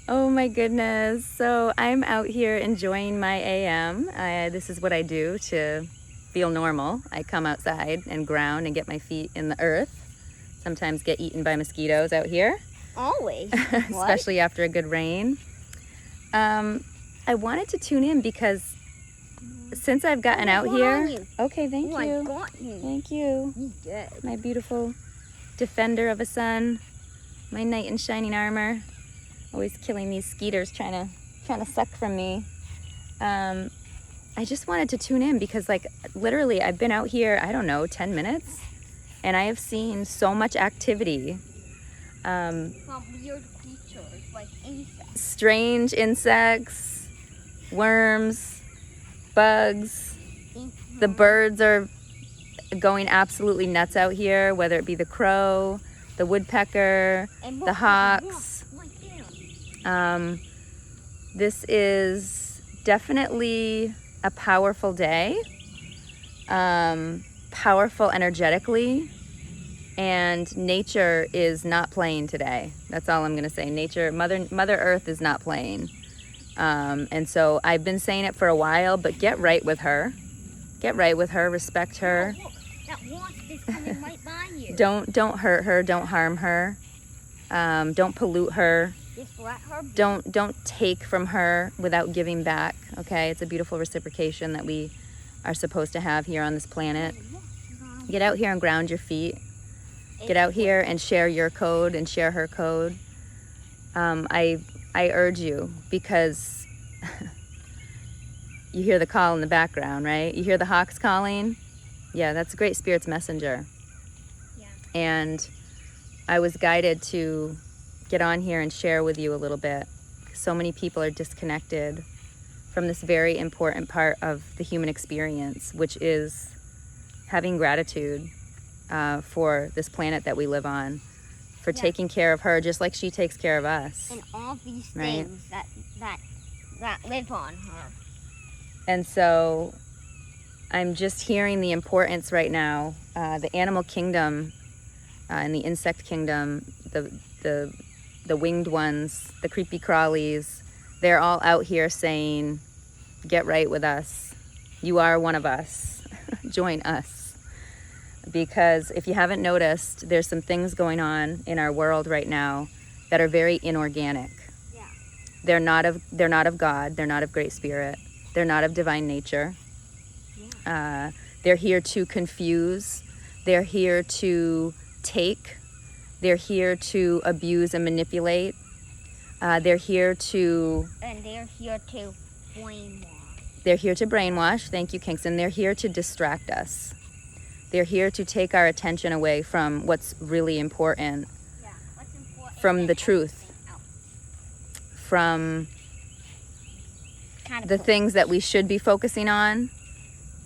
Oh my goodness. So I'm out here enjoying my AM. This is what I do to feel normal. I come outside and ground and get my feet in the earth. Sometimes get eaten by mosquitoes out here, Always. What? especially after a good rain. I wanted to tune in because since I've gotten out One here. on you. Okay, thank Oh, I you. got him. Thank you. He's dead. My beautiful defender of a sun, my knight in shining armor, always killing these skeeters trying to suck from me. I just wanted to tune in because, like, literally I've been out here, I don't know, 10 minutes, and I have seen so much activity. Some weird creatures like insects. Strange insects, worms, bugs. The birds are going absolutely nuts out here, whether it be the crow, the woodpecker, And the hawks. Like them. This is definitely a powerful day, powerful energetically, and nature is not playing today. That's all I'm gonna say. Nature, Mother Earth is not playing. And so I've been saying it for a while, but get right with her. Get right with her, respect her. Oh, look, that wasp is coming right by you. Don't hurt her, don't harm her. Don't pollute her. Just let her be. Don't take from her without giving back. Okay, it's a beautiful reciprocation that we are supposed to have here on this planet. Get out here and ground your feet. Get out here and share your code and share her code. I urge you, because you hear the call in the background, right? You hear the hawks calling. Yeah, that's a great spirit's messenger. Yeah. And I was guided to get on here and share with you a little bit. So many people are disconnected from this very important part of the human experience, which is having gratitude for this planet that we live on, for taking care of her just like she takes care of us. And all these Right. things that live on her. And so I'm just hearing the importance right now, the animal kingdom and the insect kingdom, the winged ones, the creepy crawlies, they're all out here saying, get right with us. You are one of us. Join us. Because if you haven't noticed, there's some things going on in our world right now that are very inorganic. Yeah. They're not of God. They're not of Great Spirit. They're not of divine nature. They're here to confuse. They're here to take. They're here to abuse and manipulate. They're here to... And they're here to brainwash. They're here to brainwash. Thank you, Kingston. They're here to distract us. They're here to take our attention away from what's really important, Yeah. What's important? from the truth, from the things that we should be focusing on,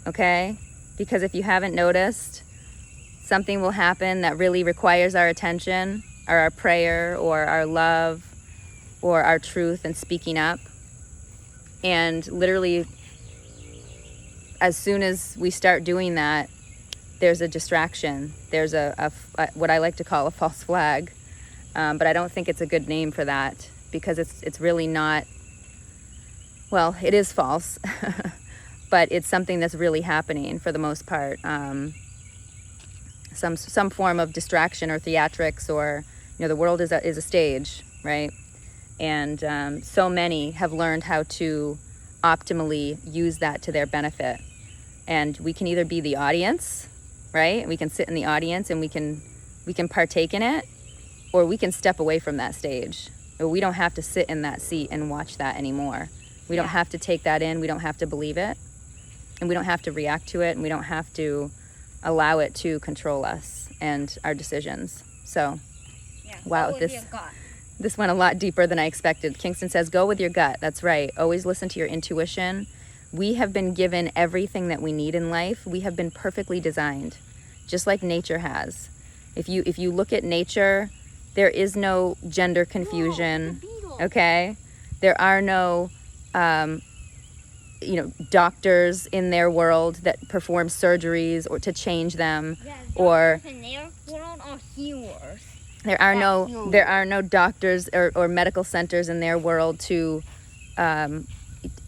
okay? Because if you haven't noticed, something will happen that really requires our attention, or our prayer, or our love, or our truth and speaking up. And literally, as soon as we start doing that, there's a distraction. There's a what I like to call a false flag. But I don't think it's a good name for that, because it's really not, well, it is false, but it's something that's really happening for the most part. Some form of distraction or theatrics, or, the world is a stage, right? And so many have learned how to optimally use that to their benefit. And we can either be the audience, right? We can sit in the audience and we can partake in it, or we can step away from that stage. Or we don't have to sit in that seat and watch that anymore. We don't have to take that in. We don't have to believe it. And we don't have to react to it. And we don't have to allow it to control us and our decisions. So, wow, this went a lot deeper than I expected. Kingston says, go with your gut. That's right. Always listen to your intuition. We have been given everything that we need in life. We have been perfectly designed, just like nature has. If you look at nature, there is no gender confusion, okay? There are no, doctors in their world that perform surgeries or to change them, or... in their world are healers. There are That's huge. there are no doctors or medical centers in their world to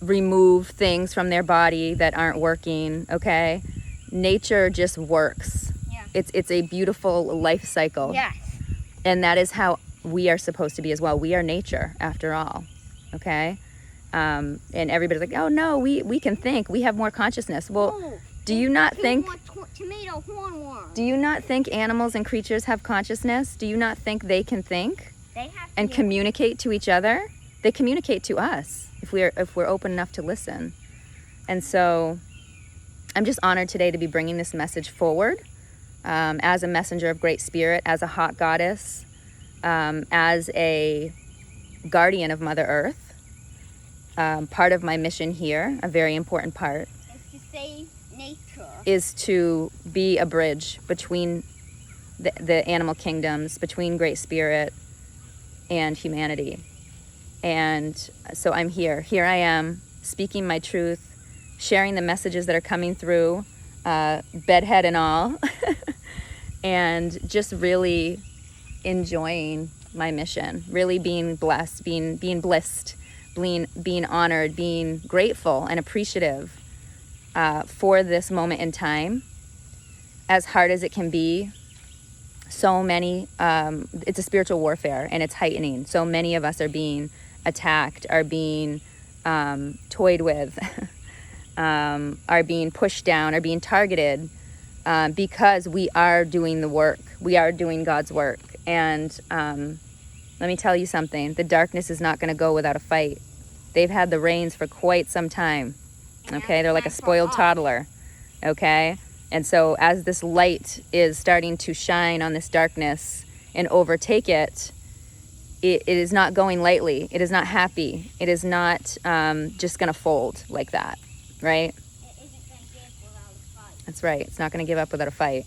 remove things from their body that aren't working. Okay, nature just works. Yeah. It's a beautiful life cycle. Yes. And that is how we are supposed to be as well. We are nature, after all. Okay, and everybody's like, oh no, we can think. We have more consciousness. Well, Oh, do you not two think? more tomato hornworms. Do you not think animals and creatures have consciousness? Do you not think they can think They have and to- communicate to each other? They communicate to us if we're open enough to listen. And so I'm just honored today to be bringing this message forward as a messenger of Great Spirit, as a hot goddess, as a guardian of Mother Earth. Part of my mission here, a very important part, It's to save nature. is to be a bridge between the animal kingdoms, between Great Spirit and humanity. And so I'm here. Here I am, speaking my truth, sharing the messages that are coming through, bedhead and all, and just really enjoying my mission, really being blessed, being blissed, being honored, being grateful and appreciative for this moment in time, as hard as it can be. So many, it's a spiritual warfare and it's heightening. So many of us are being attacked, are being toyed with, are being pushed down, are being targeted because we are doing the work. We are doing God's work. And let me tell you something, the darkness is not going to go without a fight. They've had the reins for quite some time. Okay, they're like a spoiled toddler. Okay, and so as this light is starting to shine on this darkness and overtake it, it is not going lightly. It is not happy. It is not just going to fold like that, right? It isn't going to give without a fight. That's right. It's not going to give up without a fight.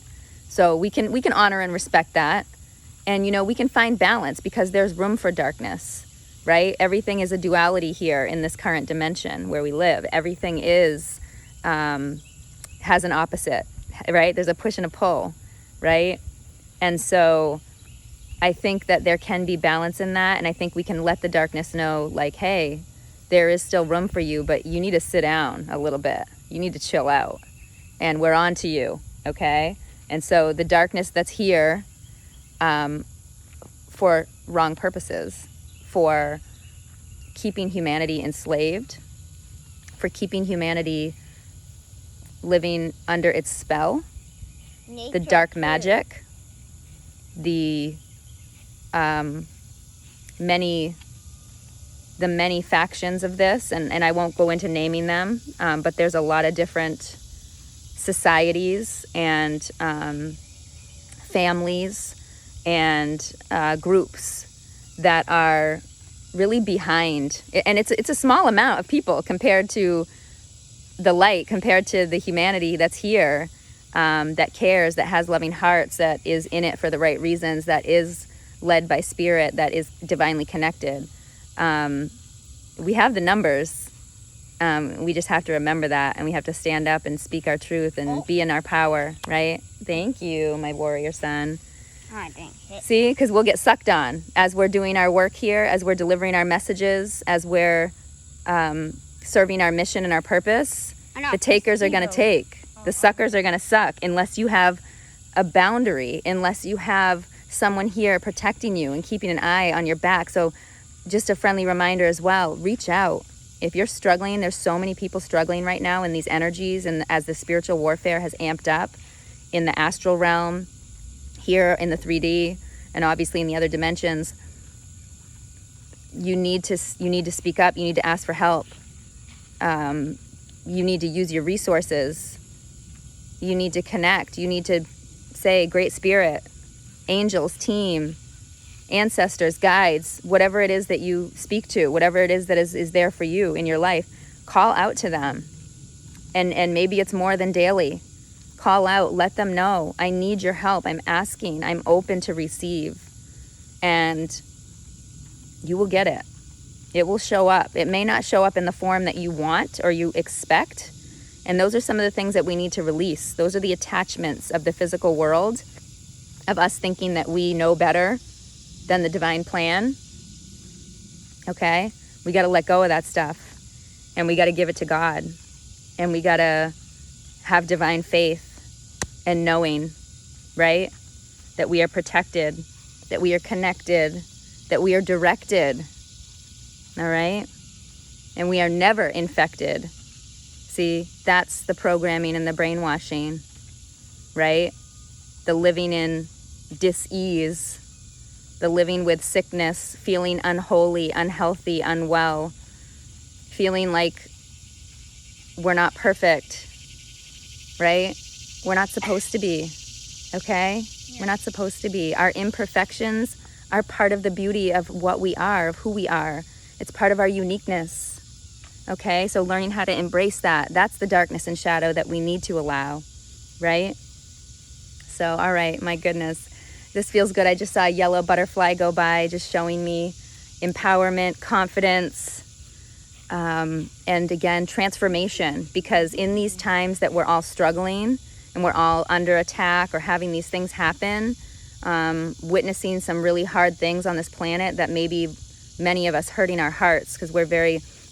So we can honor and respect that, and we can find balance because there's room for darkness. Right? Everything is a duality here in this current dimension where we live. Everything is, has an opposite, right? There's a push and a pull, right? And so I think that there can be balance in that. And I think we can let the darkness know, like, hey, there is still room for you, but you need to sit down a little bit. You need to chill out. And we're on to you, okay? And so the darkness that's here for wrong purposes, for keeping humanity enslaved, for keeping humanity living under its spell, the Nature dark too. magic, the many factions of this, and I won't go into naming them, but there's a lot of different societies and families and groups that are really behind, and it's a small amount of people compared to the light, compared to the humanity that's here, that cares, that has loving hearts, that is in it for the right reasons, that is led by spirit, that is divinely connected. We have the numbers. We just have to remember that, and we have to stand up and speak our truth and be in our power, right? Thank you, my warrior son. I think it. See, because we'll get sucked on as we're doing our work here, as we're delivering our messages, as we're serving our mission and our purpose. The takers are going to take. The suckers are going to suck unless you have a boundary, unless you have someone here protecting you and keeping an eye on your back. So just a friendly reminder as well, reach out. If you're struggling, there's so many people struggling right now in these energies, and as the spiritual warfare has amped up in the astral realm, here in the 3D, and obviously in the other dimensions, you need to speak up. You need to ask for help. You need to use your resources. You need to connect. You need to say, Great Spirit, angels, team, ancestors, guides, whatever it is that you speak to, whatever it is that is there for you in your life, call out to them. And maybe it's more than daily. Call out, let them know, I need your help. I'm asking, I'm open to receive. And you will get it. It will show up. It may not show up in the form that you want or you expect. And those are some of the things that we need to release. Those are the attachments of the physical world, of us thinking that we know better than the divine plan, okay, we got to let go of that stuff and we got to give it to God, and we got to have divine faith and knowing, right, that we are protected, that we are connected, that we are directed, all right, and we are never infected. See, that's the programming and the brainwashing, right? The living in dis-ease, the living with sickness, feeling unholy, unhealthy, unwell, feeling like we're not perfect, right? We're not supposed to be, okay? Yeah. We're not supposed to be. Our imperfections are part of the beauty of what we are, of who we are. It's part of our uniqueness, okay? So learning how to embrace that, that's the darkness and shadow that we need to allow, right? So, all right, my goodness. This feels good. I just saw a yellow butterfly go by, just showing me empowerment, confidence, and again, transformation. Because in these times that we're all struggling and we're all under attack or having these things happen, witnessing some really hard things on this planet that maybe many of us hurting our hearts, because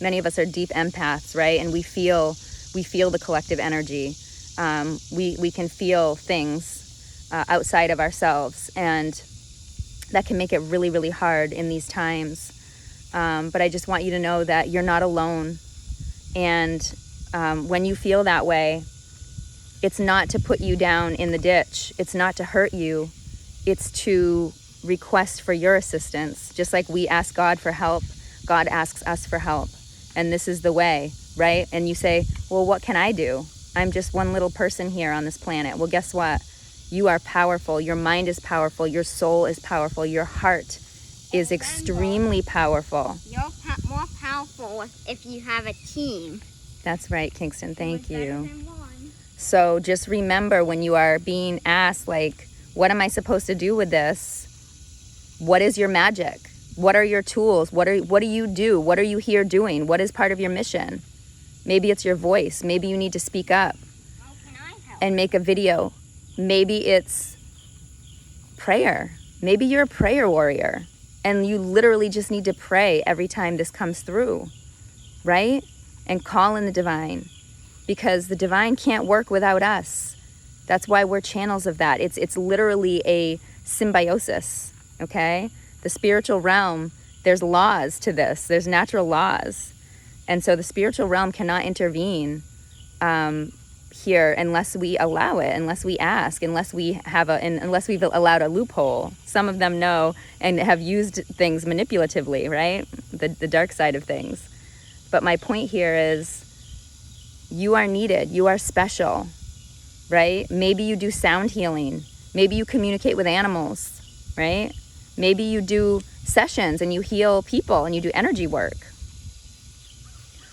many of us are deep empaths, right? And we feel the collective energy. We can feel things outside of ourselves, and that can make it really, really hard in these times. But I just want you to know that you're not alone. And when you feel that way, it's not to put you down in the ditch. It's not to hurt you. It's to request for your assistance. Just like we ask God for help, God asks us for help. And this is the way, right? And you say, well, what can I do? I'm just one little person here on this planet. Well, guess what? You are powerful. Your mind is powerful. Your soul is powerful. Your heart is extremely powerful. You're more powerful if you have a team. That's right, Kingston. Thank you. So just remember, when you are being asked, like, what am I supposed to do with this? What is your magic? What are your tools? What do you do? What are you here doing? What is part of your mission? Maybe it's your voice. Maybe you need to speak up and make a video. Maybe it's prayer. Maybe you're a prayer warrior and you literally just need to pray every time this comes through, right? And call in the divine, because the divine can't work without us. That's why we're channels of that. It's literally a symbiosis, okay? The spiritual realm, there's laws to this. There's natural laws. And so the spiritual realm cannot intervene here unless we allow it, unless we ask, unless we've allowed a loophole. Some of them know and have used things manipulatively, right? The dark side of things. But my point here is, you are needed. You are special, right? Maybe you do sound healing. Maybe you communicate with animals, right? Maybe you do sessions and you heal people and you do energy work.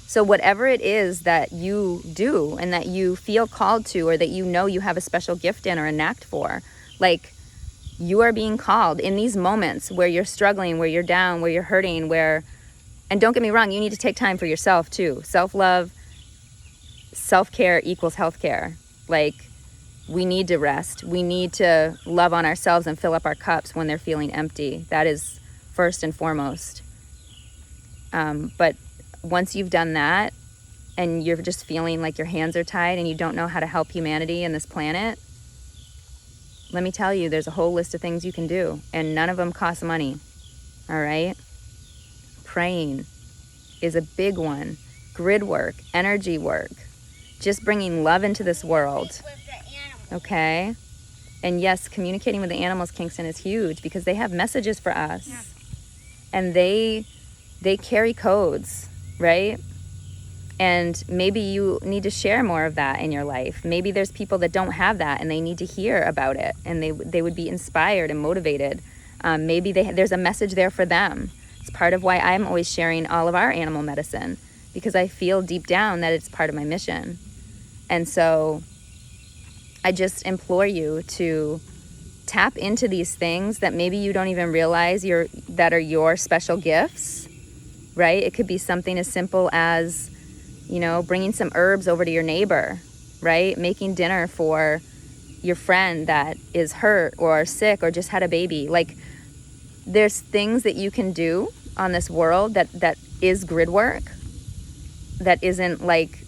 So whatever it is that you do and that you feel called to, or that you know you have a special gift in or a knack for, like, you are being called in these moments where you're struggling, where you're down, where you're hurting, and don't get me wrong, you need to take time for yourself too. Self-love, self-care equals healthcare. Like, we need to rest. We need to love on ourselves and fill up our cups when they're feeling empty. That is first and foremost. But once you've done that and you're just feeling like your hands are tied and you don't know how to help humanity and this planet, let me tell you, there's a whole list of things you can do, and none of them cost money. All right? Praying is a big one. Grid work, energy work, just bringing love into this world. Okay? And yes, communicating with the animals, Kingston, is huge, because they have messages for us. Yeah. And they carry codes, right? And maybe you need to share more of that in your life. Maybe there's people that don't have that and they need to hear about it, and they would be inspired and motivated. Maybe there's a message there for them. It's part of why I'm always sharing all of our animal medicine, because I feel deep down that it's part of my mission. And so I just implore you to tap into these things that maybe you don't even realize that are your special gifts, right? It could be something as simple as, bringing some herbs over to your neighbor, right? Making dinner for your friend that is hurt or sick or just had a baby. Like, there's things that you can do on this world that is grid work, that isn't like,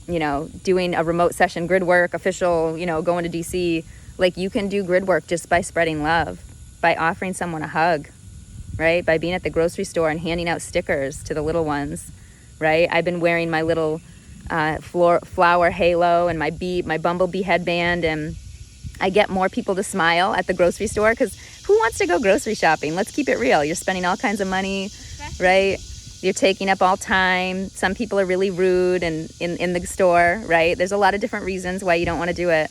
you know, doing a remote session grid work, official, you know, going to DC. Like, you can do grid work just by spreading love, by offering someone a hug, right? By being at the grocery store and handing out stickers to the little ones, right? I've been wearing my little flower halo and my bumblebee headband, and I get more people to smile at the grocery store, because who wants to go grocery shopping? Let's keep it real. You're spending all kinds of money, right? You're taking up all time. Some people are really rude and in the store, right? There's a lot of different reasons why you don't want to do it.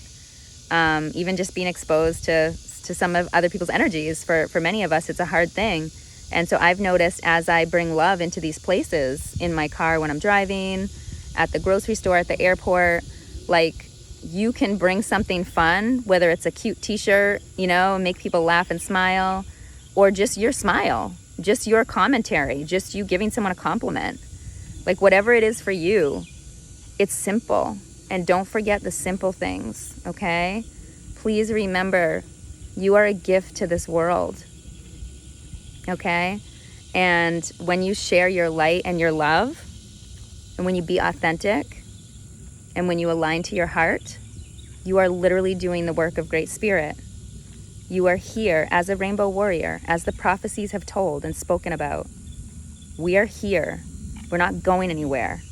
Even just being exposed to some of other people's energies, for many of us, it's a hard thing. And so I've noticed, as I bring love into these places, in my car when I'm driving, at the grocery store, at the airport, like, you can bring something fun, whether it's a cute t-shirt, you know, make people laugh and smile, or just your smile, just your commentary, just you giving someone a compliment. Like, whatever it is for you, it's simple. And don't forget the simple things, okay? Please remember, you are a gift to this world, okay? And when you share your light and your love, and when you be authentic, and when you align to your heart, you are literally doing the work of Great Spirit. You are here as a rainbow warrior, as the prophecies have told and spoken about. We are here. We're not going anywhere.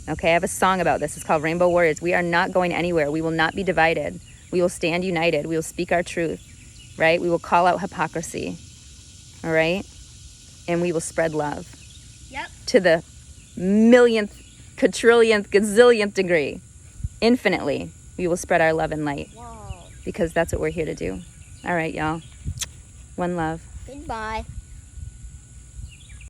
Okay, I have a song about this. It's called Rainbow Warriors. We are not going anywhere. We will not be divided. We will stand united. We will speak our truth, right? We will call out hypocrisy, all right? And we will spread love. Yep. To the millionth, quadrillionth, gazillionth degree. Infinitely, we will spread our love and light. Whoa. Because that's what we're here to do. All right, y'all. One love. Goodbye.